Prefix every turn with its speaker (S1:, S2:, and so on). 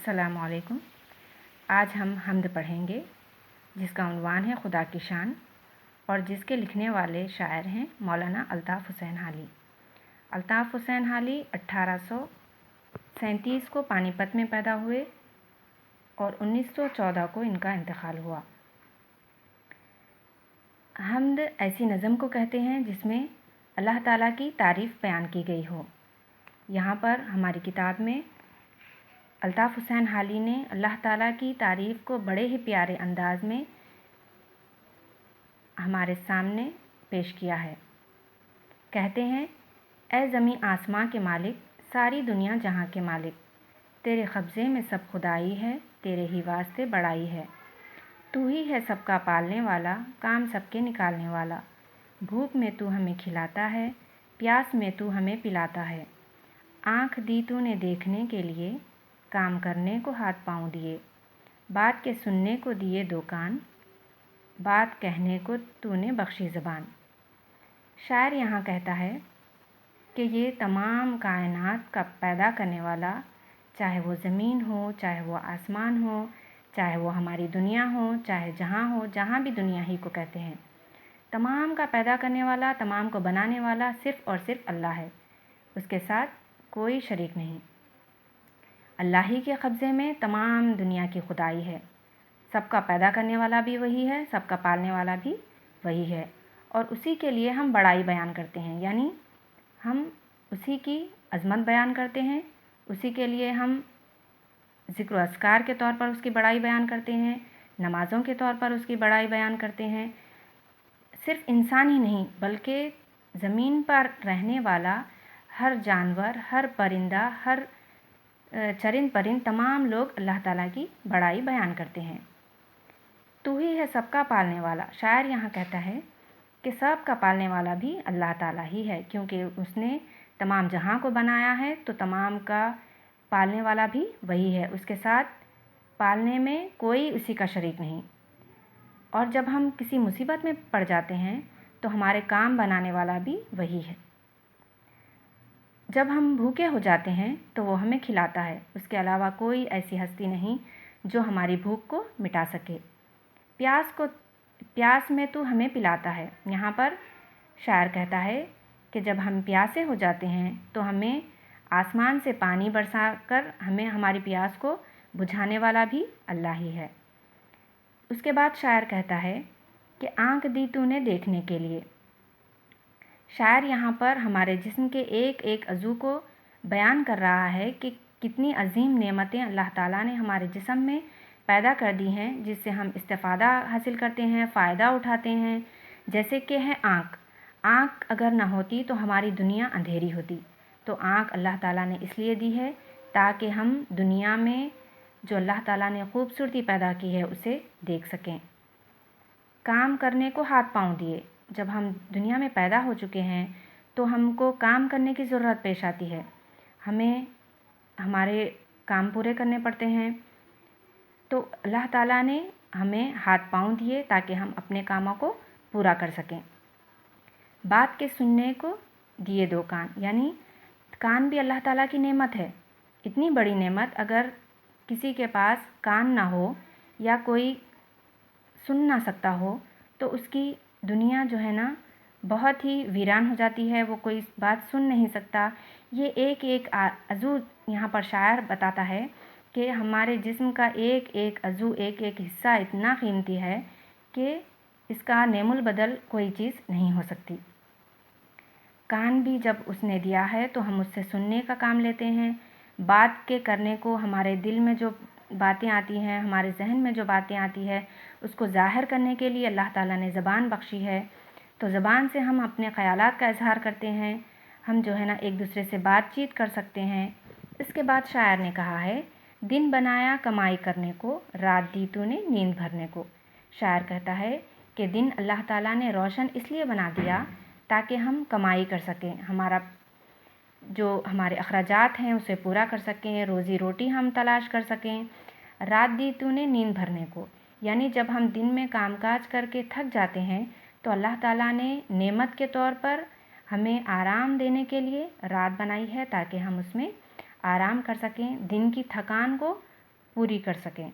S1: अस्सलाम वालेकुम। आज हम हम्द पढ़ेंगे जिसका उन्वान है खुदा की शान और जिसके लिखने वाले शायर हैं मौलाना अल्ताफ़ हुसैन हाली। अल्ताफ़ हुसैन हाली 1837 को पानीपत में पैदा हुए और 1914 को इनका इंतकाल हुआ। हम्द ऐसी नज़म को कहते हैं जिसमें अल्लाह ताला की तारीफ़ बयान की गई हो। यहाँ पर हमारी किताब में अल्ताफ़ हुसैन हाली ने अल्लाह ताला की तारीफ़ को बड़े ही प्यारे अंदाज में हमारे सामने पेश किया है। कहते हैं, ऐ ज़मीं आसमां के मालिक, सारी दुनिया जहां के मालिक, तेरे कब्ज़े में सब खुदाई है, तेरे ही वास्ते बड़ाई है। तू ही है सबका पालने वाला, काम सबके निकालने वाला। भूख में तू हमें खिलाता है, प्यास में तू हमें पिलाता है। आँख दी तूने देखने के लिए, काम करने को हाथ पाँव दिए। बात के सुनने को दिए दो कान, बात कहने को तूने बख्शी ज़बान। शायर यहाँ कहता है कि ये तमाम कायनात का पैदा करने वाला, चाहे वो ज़मीन हो, चाहे वो आसमान हो, चाहे वो हमारी दुनिया हो, चाहे जहाँ हो, जहाँ भी दुनिया ही को कहते हैं, तमाम का पैदा करने वाला, तमाम को बनाने वाला सिर्फ़ और सिर्फ अल्लाह है। उसके साथ कोई शरीक नहीं। अल्लाह ही के कब्ज़े में तमाम दुनिया की खुदाई है। सबका पैदा करने वाला भी वही है, सबका पालने वाला भी वही है, और उसी के लिए हम बड़ाई बयान करते हैं, यानी हम उसी की अज़मत बयान करते हैं। उसी के लिए हम ज़िक्र अस्कार के तौर पर उसकी बड़ाई बयान करते हैं, नमाज़ों के तौर पर उसकी बड़ाई बयान करते हैं। सिर्फ़ इंसान ही नहीं बल्कि ज़मीन पर रहने वाला हर जानवर, हर परिंदा, हर चरिंद परिंद तमाम लोग अल्लाह ताला की बड़ाई बयान करते हैं। तू ही है सबका पालने वाला। शायर यहाँ कहता है कि सबका पालने वाला भी अल्लाह ताला ही है, क्योंकि उसने तमाम जहां को बनाया है तो तमाम का पालने वाला भी वही है। उसके साथ पालने में कोई उसी का शरीक नहीं। और जब हम किसी मुसीबत में पड़ जाते हैं तो हमारे काम बनाने वाला भी वही है। जब हम भूखे हो जाते हैं तो वो हमें खिलाता है। उसके अलावा कोई ऐसी हस्ती नहीं जो हमारी भूख को मिटा सके। प्यास में तू हमें पिलाता है। यहाँ पर शायर कहता है कि जब हम प्यासे हो जाते हैं तो हमें आसमान से पानी बरसा कर हमें हमारी प्यास को बुझाने वाला भी अल्लाह ही है। उसके बाद शायर कहता है कि आँख दी तूने देखने के लिए। शायर यहाँ पर हमारे जिस्म के एक एक अज़ू को बयान कर रहा है कि कितनी अजीम नेमतें अल्लाह ताला ने हमारे जिस्म में पैदा कर दी हैं, जिससे हम इस्तिफ़ादा हासिल करते हैं, फ़ायदा उठाते हैं। जैसे कि है आँख। आँख अगर ना होती तो हमारी दुनिया अंधेरी होती। तो आँख अल्लाह ताला ने इसलिए दी है ताकि हम दुनिया में जो अल्लाह ताला ने खूबसूरती पैदा की है उसे देख सकें। काम करने को हाथ पाँव दिए। जब हम दुनिया में पैदा हो चुके हैं तो हमको काम करने की ज़रूरत पेश आती है। हमें हमारे काम पूरे करने पड़ते हैं। तो अल्लाह ताला ने हमें हाथ पाँव दिए ताकि हम अपने कामों को पूरा कर सकें। बात के सुनने को दिए दो कान, यानी कान भी अल्लाह ताला की नेमत है। इतनी बड़ी नेमत, अगर किसी के पास कान ना हो या कोई सुन ना सकता हो तो उसकी दुनिया जो है ना बहुत ही वीरान हो जाती है। वो कोई बात सुन नहीं सकता। ये एक एक अज़ू यहाँ पर शायर बताता है कि हमारे जिस्म का एक एक अज़ू, एक एक हिस्सा इतना कीमती है कि इसका नेमुल बदल कोई चीज़ नहीं हो सकती। कान भी जब उसने दिया है तो हम उससे सुनने का काम लेते हैं। बात के करने को, हमारे दिल में जो बातें आती हैं, हमारे जहन में जो बातें आती है, उसको ज़ाहिर करने के लिए अल्लाह ताला ने ज़बान बख्शी है। तो ज़बान से हम अपने ख़यालात का इजहार करते हैं। हम जो है ना एक दूसरे से बातचीत कर सकते हैं। इसके बाद शायर ने कहा है, दिन बनाया कमाई करने को, रात दी तूने नींद भरने को। शायर कहता है कि दिन अल्लाह ताला ने रोशन इसलिए बना दिया ताकि हम कमाई कर सकें, हमारे अखराजात हैं उसे पूरा कर सकें, रोज़ी रोटी हम तलाश कर सकें। रात दी तूने नींद भरने को, यानी जब हम दिन में कामकाज करके थक जाते हैं तो अल्लाह ताला ने नेमत के तौर पर हमें आराम देने के लिए रात बनाई है ताकि हम उसमें आराम कर सकें, दिन की थकान को پوری کر سکیں۔